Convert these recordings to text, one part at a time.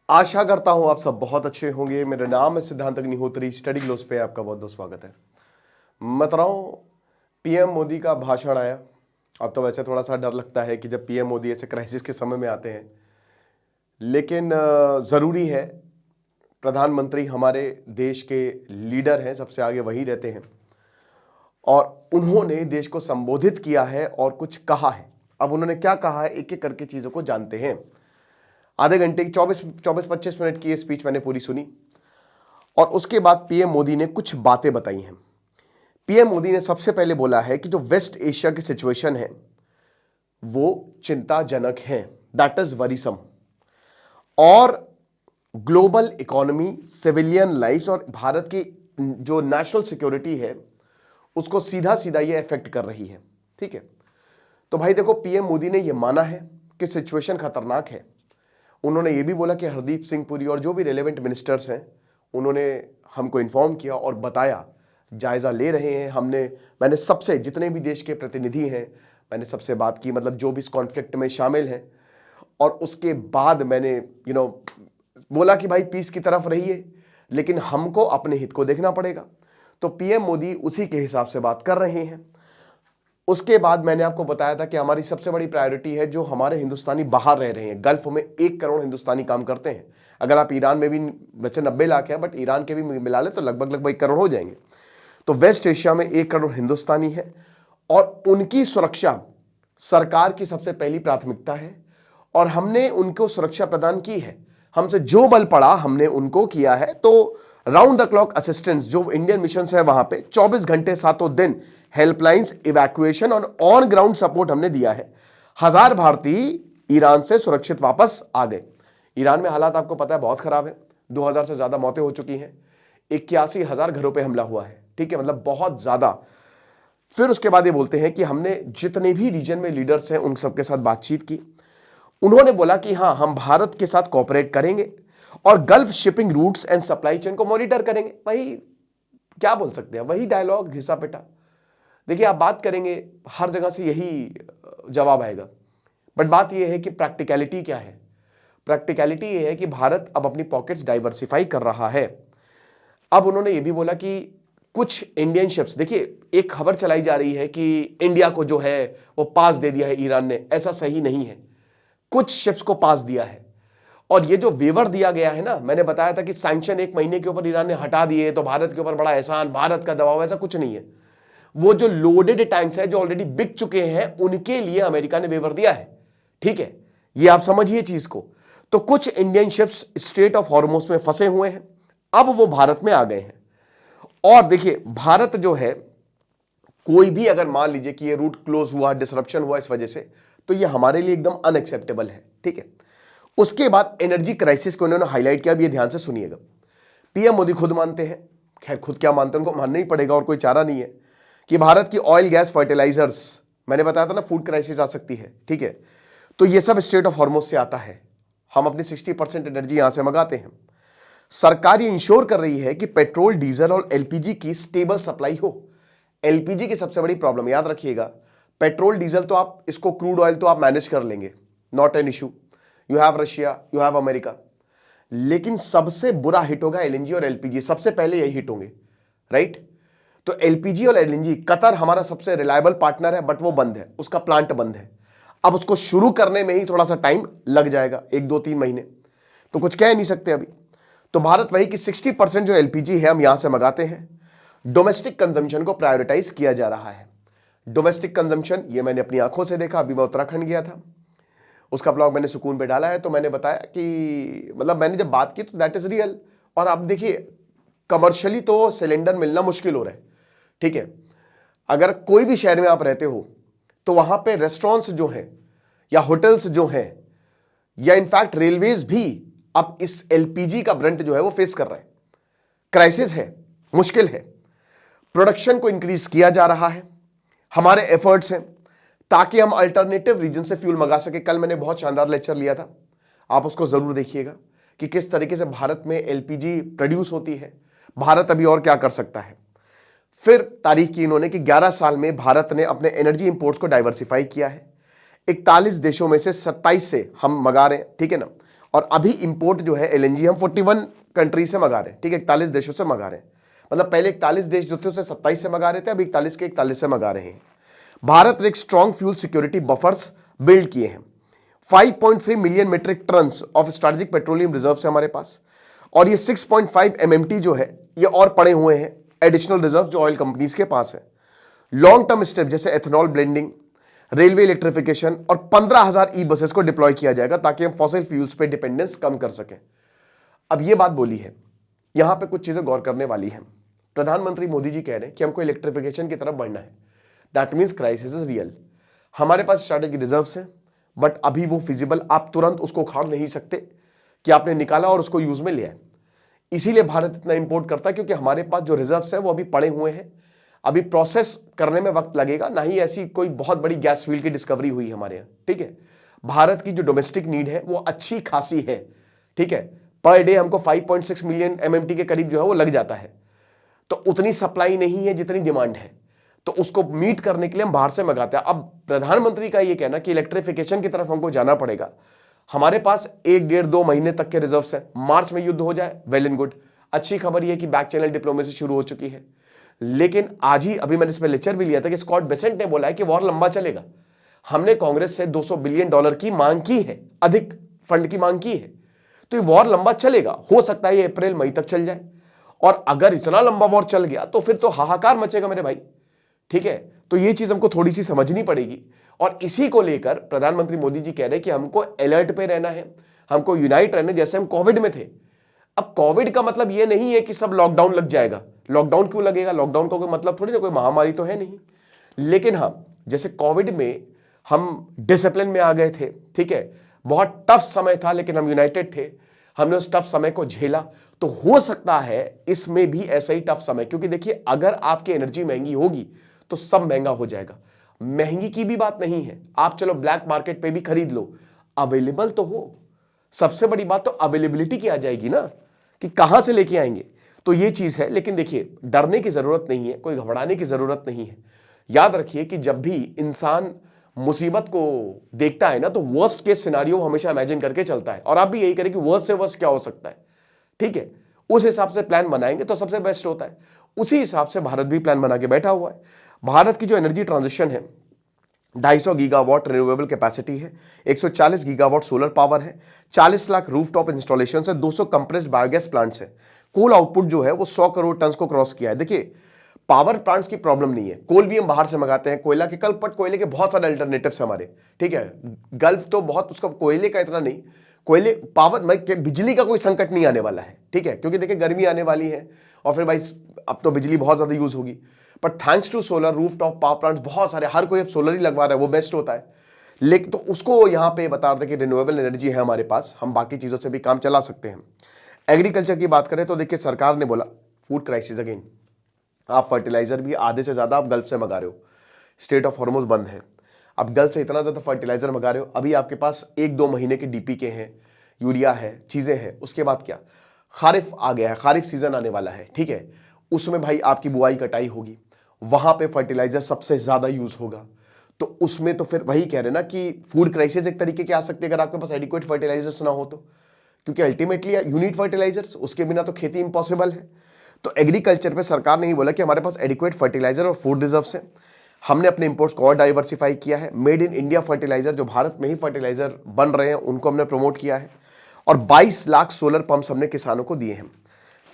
आशा करता हूं आप सब बहुत अच्छे होंगे। मेरा नाम है सिद्धांत अग्निहोत्री। स्टडी ग्लोस पे आपका बहुत बहुत स्वागत है। मित्रों, पीएम मोदी का भाषण आया। अब तो वैसे थोड़ा सा डर लगता है कि जब पीएम मोदी ऐसे क्राइसिस के समय में आते हैं, लेकिन ज़रूरी है। प्रधानमंत्री हमारे देश के लीडर हैं, सबसे आगे वही रहते हैं और उन्होंने देश को संबोधित किया है और कुछ कहा है। अब उन्होंने क्या कहा है, एक एक करके चीज़ों को जानते हैं। आधे घंटे की 24-25 मिनट की ये स्पीच मैंने पूरी सुनी और उसके बाद पीएम मोदी ने कुछ बातें बताई हैं। पीएम मोदी ने सबसे पहले बोला है कि जो वेस्ट एशिया की सिचुएशन है वो चिंताजनक है, दैट इज वरीसम, और ग्लोबल इकोनॉमी, सिविलियन लाइफ्स और भारत की जो नेशनल सिक्योरिटी है उसको सीधा सीधा ये इफेक्ट कर रही है। ठीक है, तो भाई देखो, पीएम मोदी ने ये माना है कि सिचुएशन खतरनाक है। उन्होंने ये भी बोला कि हरदीप सिंह पुरी और जो भी रेलेवेंट मिनिस्टर्स हैं उन्होंने हमको इन्फॉर्म किया और बताया, जायज़ा ले रहे हैं। मैंने सबसे, जितने भी देश के प्रतिनिधि हैं, मैंने सबसे बात की, मतलब जो भी इस कॉन्फ्लिक्ट में शामिल हैं, और उसके बाद मैंने बोला कि भाई पीस की तरफ रहिए, लेकिन हमको अपने हित को देखना पड़ेगा। तो पीएम मोदी उसी के हिसाब से बात कर रहे हैं। उसके बाद मैंने आपको बताया था कि हमारी सबसे बड़ी प्रायोरिटी है जो हमारे हिंदुस्तानी बाहर रह रहे हैं। गल्फ में 1 करोड़ हिंदुस्तानी काम करते हैं। अगर आप ईरान में भी, वैसे 90 लाख है, बट ईरान के भी मिला ले तो लगभग 1 करोड़ हो जाएंगे। तो वेस्ट एशिया में 1 करोड़ हिंदुस्तानी है और उनकी सुरक्षा सरकार की सबसे पहली प्राथमिकता है और हमने उनको सुरक्षा प्रदान की है। हमसे जो बल पड़ा हमने उनको किया है। तो राउंड द क्लॉक असिस्टेंस जो इंडियन मिशन है वहां पे 24 घंटे 7 दिन हेल्पलाइंस, इवैक्यूएशन और ऑन ग्राउंड सपोर्ट हमने दिया है। 1000 भारतीय ईरान से सुरक्षित वापस आ गए। ईरान में हालात आपको पता है बहुत खराब है। 2000 से ज्यादा मौतें हो चुकी हैं। 81,000 घरों पे हमला हुआ है। ठीक है, मतलब बहुत ज्यादा। फिर उसके बाद ये बोलते हैं कि हमने जितने भी रीजन में लीडर्स हैं उन सबके साथ बातचीत की। उन्होंने बोला कि हाँ, हम भारत के साथ कोऑपरेट करेंगे और Gulf shipping routes and supply chain को मॉनिटर करेंगे। भाई क्या बोल सकते हैं, वही डायलॉग घिसा पिटा। देखिए, आप बात करेंगे हर जगह से यही जवाब आएगा, बट बात यह है कि प्रैक्टिकलिटी क्या है। प्रैक्टिकलिटी यह है कि भारत अब अपनी पॉकेट्स डाइवर्सिफाई कर रहा है। अब उन्होंने यह भी बोला कि कुछ इंडियन शिप्स, देखिए एक खबर चलाई जा रही है कि इंडिया को जो है वो पास दे दिया है ईरान ने। ऐसा सही नहीं है। कुछ शिप्स को पास दिया है और ये जो वेवर दिया गया है ना, मैंने बताया था कि सैंक्शन 1 महीने के ऊपर ईरान ने हटा दिए तो भारत के ऊपर बड़ा एहसान, भारत का दबाव, ऐसा कुछ नहीं है। वो जो लोडेड टैंक्स है जो ऑलरेडी बिक चुके हैं उनके लिए अमेरिका ने वेवर दिया है। ठीक है, ये आप समझिए चीज को। तो कुछ Indian ships straight of Hormuz में फंसे हुए हैं, अब वो भारत में आ गए हैं। और देखिए, भारत जो है, कोई भी अगर मान लीजिए कि ये रूट क्लोज हुआ, डिसरप्शन हुआ इस वजह से, तो ये हमारे लिए एकदम अनएक्सेप्टेबल है। ठीक है, उसके बाद एनर्जी क्राइसिस को उन्होंने हाईलाइट किया। अब ये ध्यान से सुनिएगा। पीएम मोदी खुद मानते हैं, खैर खुद क्या मानते हैं उनको मानना ही पड़ेगा और कोई चारा नहीं है, कि भारत की ऑयल, गैस, फर्टिलाइजर्स, मैंने बताया था ना फूड क्राइसिस आ सकती है। ठीक है, तो ये सब स्ट्रेट ऑफ हॉर्मुज से आता है। हम अपनी 60% एनर्जी यहां से मंगाते हैं। सरकार ये इंश्योर कर रही है कि पेट्रोल, डीजल और एलपीजी की स्टेबल सप्लाई हो। एलपीजी की सबसे बड़ी प्रॉब्लम, याद रखिएगा, पेट्रोल डीजल तो आप इसको, क्रूड ऑयल तो आप मैनेज कर लेंगे, not an issue. You have Russia, you have America. लेकिन सबसे बुरा हिट होगा एलएनजी और एलपीजी। सबसे पहले यही हिट होंगे, राइट। तो एलपीजी और एलएनजी, कतर हमारा सबसे रिलायबल पार्टनर है, बट वो बंद है, उसका प्लांट बंद है। अब उसको शुरू करने में ही थोड़ा सा टाइम लग जाएगा, 1-2-3 महीने, तो कुछ कह नहीं सकते अभी। तो भारत वही कि 60% जो एलपीजी है हम यहां से मंगाते हैं। डोमेस्टिक कंजम्पशन को प्रायोरिटाइज किया जा रहा है। डोमेस्टिक कंजम्पशन, ये मैंने अपनी आंखों से देखा। अभी मैं उत्तराखंड गया था, उसका ब्लॉग मैंने सुकून पे डाला है, तो मैंने बताया कि मतलब मैंने जब बात की तो दैट इज रियल। और आप देखिए, कमर्शियली तो सिलेंडर मिलना मुश्किल हो रहा है। ठीक है, अगर कोई भी शहर में आप रहते हो तो वहां पे रेस्टोरेंट्स जो हैं या होटल्स जो हैं या इनफैक्ट रेलवेज भी अब इस एलपीजी का ब्रंट जो है वो फेस कर रहे हैं। क्राइसिस है, मुश्किल है। प्रोडक्शन को इंक्रीज किया जा रहा है, हमारे एफर्ट्स हैं ताकि हम अल्टरनेटिव रीजन से फ्यूल मंगा सके। कल मैंने बहुत शानदार लेक्चर लिया था, आप उसको जरूर देखिएगा कि किस तरीके से भारत में एलपीजी प्रोड्यूस होती है, भारत अभी और क्या कर सकता है। फिर तारीफ की इन्होंने कि 11 साल में भारत ने अपने एनर्जी इंपोर्ट्स को डाइवर्सिफाई किया है। 41 देशों में से 27 से हम मंगा रहे हैं, ठीक है ना। और अभी इंपोर्ट जो है एलएनजी हम 41 कंट्री से मंगा रहे हैं, ठीक है, 41 देशों से मंगा रहे हैं। मतलब पहले 41 देश जो थे उसे 27 से मंगा रहे थे, अभी 41 के 41 से मंगा रहे हैं। भारत ने एक strong fuel security buffers build किए हैं। 5.3 million metric tonne of strategic petroleum reserve है हमारे पास, और ये 6.5 MMT जो है ये और पड़े हुए हैं एडिशनल रिजर्व जो ऑयल कंपनीज के पास है। लॉन्ग टर्म स्टेप जैसे एथेनॉल ब्लेंडिंग, रेलवे इलेक्ट्रिफिकेशन और 15,000 ई बसेस को डिप्लॉय किया जाएगा ताकि हम फॉसिल फ्यूल्स पे डिपेंडेंस कम कर सकें। अब ये बात बोली है, यहां पे कुछ चीजें गौर करने वाली हैं। प्रधानमंत्री मोदी जी कह रहे हैं कि हमको इलेक्ट्रिफिकेशन की तरफ बढ़ना है। That means crisis is real. हमारे पास स्ट्रैटेजिक रिजर्व्स हैं, बट अभी वो फिजिबल, आप तुरंत उसको उखाड़ नहीं सकते कि आपने निकाला और उसको यूज में लिया है। इसीलिए भारत इतना इंपोर्ट करता है क्योंकि हमारे पास जो रिजर्व्स हैं वो अभी पड़े हुए हैं, अभी प्रोसेस करने में वक्त लगेगा, ना ही ऐसी कोई बहुत बड़ी गैस फील्ड की डिस्कवरी हुई हमारे यहाँ, ठीक है। भारत की जो डोमेस्टिक नीड है वो अच्छी खासी है, ठीक है। पर डे हमको 5.6 मिलियन MMT के करीब जो है वो लग जाता है, तो उतनी सप्लाई नहीं है जितनी डिमांड है, तो उसको मीट करने के लिए हम बाहर से मंगाते हैं। अब प्रधानमंत्री का ये कहना कि इलेक्ट्रिफिकेशन की तरफ हमको जाना पड़ेगा, हमारे पास 1-1.5-2 महीने तक के रिजर्व्स है, मार्च में युद्ध हो जाए वेल एंड गुड। अच्छी खबर यह कि बैक चैनल डिप्लोमेसी शुरू हो चुकी है, लेकिन आज ही अभी मैंने इस पर लेक्चर भी लिया था कि स्कॉट बेसेंट ने बोला है कि वॉर लंबा चलेगा। हमने कांग्रेस से $200 बिलियन की मांग की है, अधिक फंड की मांग की है, तो ये वॉर लंबा चलेगा। हो सकता है ये अप्रैल मई तक चल जाए, और अगर इतना लंबा वॉर चल गया तो फिर तो हाहाकार मचेगा मेरे भाई, ठीक है। तो ये चीज हमको थोड़ी सी समझनी पड़ेगी, और इसी को लेकर प्रधानमंत्री मोदी जी कह रहे हैं कि हमको अलर्ट पे रहना है, हमको यूनाइट रहना है, जैसे हम कोविड में थे। अब कोविड का मतलब ये नहीं है कि सब लॉकडाउन लग जाएगा। लॉकडाउन क्यों लगेगा? लॉकडाउन का कोई मतलब थोड़ी ना, कोई महामारी तो है नहीं। लेकिन हाँ, जैसे कोविड में हम डिसिप्लिन में आ गए थे, ठीक है, बहुत टफ समय था लेकिन हम यूनाइटेड थे, हमने उस टफ समय को झेला। तो हो सकता है इसमें भी ऐसा ही टफ समय, क्योंकि देखिए अगर आपकी एनर्जी महंगी होगी तो सब महंगा हो जाएगा। महंगी की भी बात नहीं है, आप चलो ब्लैक मार्केट पे भी खरीद लो, अवेलेबल तो हो। सबसे बड़ी बात तो अवेलेबिलिटी की आ जाएगी ना, कि कहां से लेके आएंगे, तो ये चीज है। लेकिन देखिए डरने की जरूरत नहीं है, कोई घबराने की जरूरत नहीं है। याद रखिए कि जब भी इंसान मुसीबत को देखता है ना, तो वर्स्ट केस सिनारियो हमेशा इमेजिन करके चलता है, और आप भी यही करें कि वर्स्ट से वर्स्ट क्या हो सकता है, ठीक है, उस हिसाब से प्लान बनाएंगे तो सबसे बेस्ट होता है। उसी हिसाब से भारत भी प्लान बना के बैठा हुआ है। भारत की जो एनर्जी ट्रांजिशन है, 250 गीगावाट रिन्यूएबल कैपेसिटी है, 140 गीगावाट सोलर पावर है, 40 लाख रूफटॉप इंस्टॉलेशन है, 200 कंप्रेस्ड बायोगैस प्लांट्स है। कोल आउटपुट जो है वो 100 करोड़ टन को क्रॉस किया है। देखिए पावर प्लांट्स की प्रॉब्लम नहीं है, कोल भी हम बाहर से मंगाते हैं, कोयला के कल पट कोयले के बहुत सारे अल्टरनेटिव्स हमारे, ठीक है। गल्फ तो बहुत, उसका कोयले का इतना नहीं, कोयले पावर बिजली का कोई संकट नहीं आने वाला है, ठीक है, क्योंकि देखिए गर्मी आने वाली है और फिर भाई अब तो बिजली बहुत ज्यादा यूज होगी। पर thanks to solar rooftop power plants बहुत सारे, हर कोई अब सोलर ही लगवा रहा है, वो बेस्ट होता है। लेकिन तो उसको यहाँ पे बता रहे थे कि रिन्यूएबल एनर्जी है हमारे पास, हम बाकी चीजों से भी काम चला सकते हैं। एग्रीकल्चर की बात करें तो देखिए सरकार ने बोला फूड क्राइसिस अगेन, आप फर्टिलाइजर भी आधे से ज्यादा आप गल्फ से मंगा रहे हो, स्ट्रेट ऑफ हॉर्मुज बंद है, अब गल्फ से इतना ज्यादा फर्टिलाइजर मंगा रहे हो, अभी आपके पास 1-2 महीने के डीपी के हैं, यूरिया है, चीजें हैं। उसके बाद क्या, खारिफ आ गया है, खारिफ सीजन आने वाला है, ठीक है, उसमें भाई आपकी बुआई कटाई होगी, वहां पे फर्टिलाइजर सबसे ज्यादा यूज होगा। तो उसमें तो फिर वही कह रहे ना कि फूड क्राइसिस एक तरीके की आ सकती है अगर आपके पास एडिक्वेट फर्टिलाइजर्स ना हो तो, क्योंकि अल्टीमेटली यू नीड फर्टिलाइजर्स, उसके बिना तो खेती इंपॉसिबल है। तो एग्रीकल्चर पे सरकार ने ही बोला कि हमारे पास एडिक्वेट फर्टिलाइजर और फूड रिजर्व्स हैं, हमने अपने इंपोर्ट्स को और डाइवर्सिफाई किया है। मेड इन इंडिया फर्टिलाइजर, जो भारत में ही फर्टिलाइजर बन रहे हैं, उनको हमने प्रमोट किया है, और 22 लाख सोलर पंप्स हमने किसानों को दिए हैं।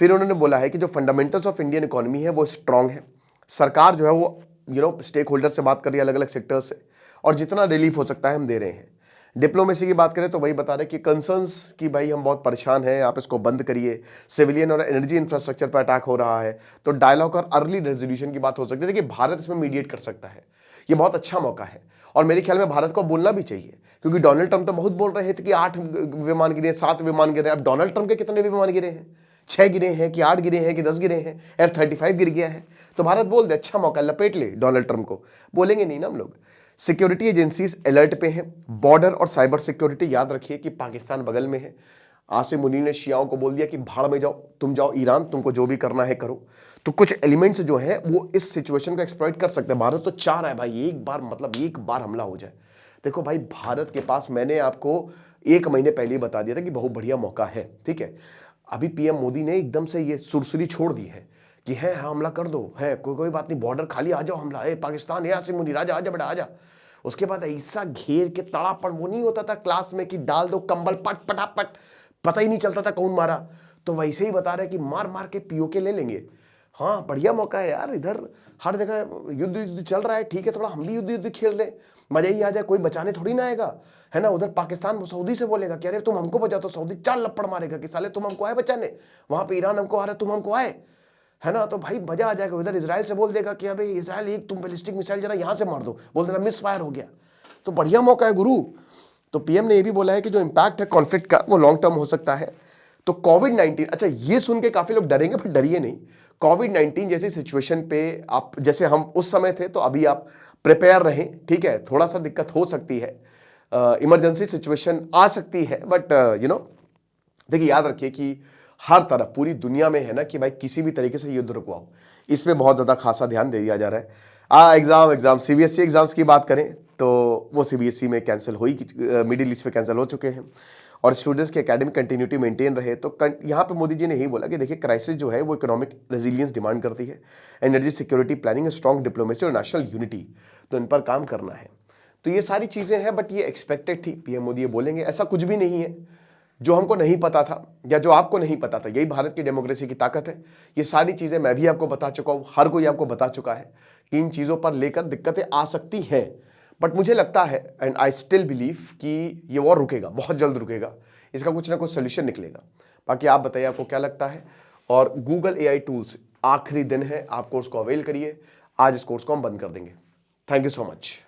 फिर उन्होंने बोला है कि जो फंडामेंटल्स ऑफ इंडियन इकोनॉमी है वो स्ट्रांग है। सरकार जो है वो स्टेक होल्डर से बात कर रही है, अलग अलग सेक्टर्स से, और जितना रिलीफ हो सकता है हम दे रहे हैं। डिप्लोमेसी की बात करें तो वही बता रहे कि कंसर्न्स की भाई हम बहुत परेशान हैं, आप इसको बंद करिए, सिविलियन और एनर्जी इंफ्रास्ट्रक्चर पर अटैक हो रहा है, तो डायलॉग और अर्ली रेजोल्यूशन की बात हो सकती है। देखिए भारत इसमें मीडिएट कर सकता है, ये बहुत अच्छा मौका है, और मेरे ख्याल में भारत को बोलना भी चाहिए, क्योंकि डोनाल्ड ट्रंप तो बहुत बोल रहे थे कि 8 विमान गिरे, 7 विमान गिरे। अब डोनाल्ड ट्रंप के कितने विमान गिरे हैं? 6 गिरे हैं कि 8 गिरे हैं कि 10 गिरे हैं? F-35 गिर गया है। तो भारत बोल दे, अच्छा मौका, लपेट ले डोनाल्ड ट्रंप को। बोलेंगे नहीं ना हम लोग। सिक्योरिटी एजेंसीज अलर्ट पे हैं, बॉर्डर और साइबर सिक्योरिटी। याद रखिए कि पाकिस्तान बगल में है। आसिम मुनीर ने शियाओं को बोल दिया कि भाड़ में जाओ, तुम जाओ ईरान, तुमको जो भी करना है करो। तो कुछ एलिमेंट्स जो हैं वो इस सिचुएशन को एक्सप्लॉइट कर सकते हैं। भारत तो चाह रहा है भाई एक बार, मतलब एक बार हमला हो जाए, देखो भाई, भारत के पास, मैंने आपको 1 महीने पहले ही बता दिया था कि बहुत बढ़िया मौका है, ठीक है। अभी पीएम मोदी ने एकदम से ये सुरसुरी छोड़ दी है कि है हमला कर दो, है कोई बात नहीं, बॉर्डर खाली, आ जाओ हमला, पाकिस्तान है आसिम मुनीर, आजा आजा बेटा आजा। उसके बाद ऐसा घेर के तड़ापड़, वो नहीं होता था क्लास में कि डाल दो कंबल पट पटापट, पता ही नहीं चलता था कौन मारा। तो वैसे ही बता रहे कि मार मार के पीओके ले लेंगे। हाँ, बढ़िया मौका है यार, इधर हर जगह युद्ध चल रहा है, ठीक है, थोड़ा हम भी युद्ध खेल ले, मजा ही आ जाए, कोई बचाने थोड़ी ना आएगा, है ना। उधर पाकिस्तान सऊदी से बोलेगा कि अरे तुम हमको बचाओ, तो सऊदी 4 लपड़ मारेगा कि साले तुम हमको आए बचाने, वहां पे ईरान हमको आ रहा है, तुम हमको आए, है ना। तो भाई मजा आ जाएगा। उधर इजराइल से बोल देगा कि अबे इजराइल, एक तुम बैलिस्टिक मिसाइल जरा यहां से मार दो, बोल देना मिस फायर हो गया। तो बढ़िया मौका है गुरु। तो पीएम ने ये भी बोला है कि जो इंपैक्ट है कॉन्फ्लिक्ट का वो लॉन्ग टर्म हो सकता है। तो कोविड-19, अच्छा ये सुन के काफी लोग डरेंगे, पर डरिए नहीं। कोविड-19 जैसी सिचुएशन पे आप, जैसे हम उस समय थे, तो अभी आप प्रिपेयर रहें, ठीक है। थोड़ा सा दिक्कत हो सकती है, इमरजेंसी सिचुएशन आ सकती है, बट देखिए याद रखिए कि हर तरफ पूरी दुनिया में है ना कि भाई किसी भी तरीके से युद्ध रुकवाओ, इस पे बहुत ज़्यादा खासा ध्यान दे दिया जा रहा है। एग्जाम सीबीएसई एग्जाम्स की बात करें तो वो सीबीएसई में कैंसिल हुई, मिडिल ईस्ट में कैंसिल हो चुके हैं, और स्टूडेंट्स की एकेडमिक कंटिन्यूटी मेंटेन रहे। तो यहाँ पे मोदी जी ने यही बोला कि देखिए क्राइसिस जो है वो इकोनॉमिक रेजिलियंस डिमांड करती है, energy security planning, strong diplomacy और नेशनल यूनिटी, तो इन पर काम करना है। तो ये सारी चीज़ें हैं, बट ये एक्सपेक्टेड थी, पीएम मोदी ये बोलेंगे, ऐसा कुछ भी नहीं है जो हमको नहीं पता था या जो आपको नहीं पता था। यही भारत की डेमोक्रेसी की ताकत है। ये सारी चीज़ें मैं भी आपको बता चुका हूँ, हर कोई आपको बता चुका है कि इन चीज़ों पर लेकर दिक्कतें आ सकती हैं, बट मुझे लगता है एंड आई स्टिल बिलीव कि ये वॉर रुकेगा, बहुत जल्द रुकेगा, इसका कुछ ना कुछ सोल्यूशन निकलेगा। बाकी आप बताइए आपको क्या लगता है। और गूगल AI टूल्स, आखिरी दिन है, आप कोर्स को अवेल करिए, आज इस कोर्स को हम बंद कर देंगे। Thank you so much.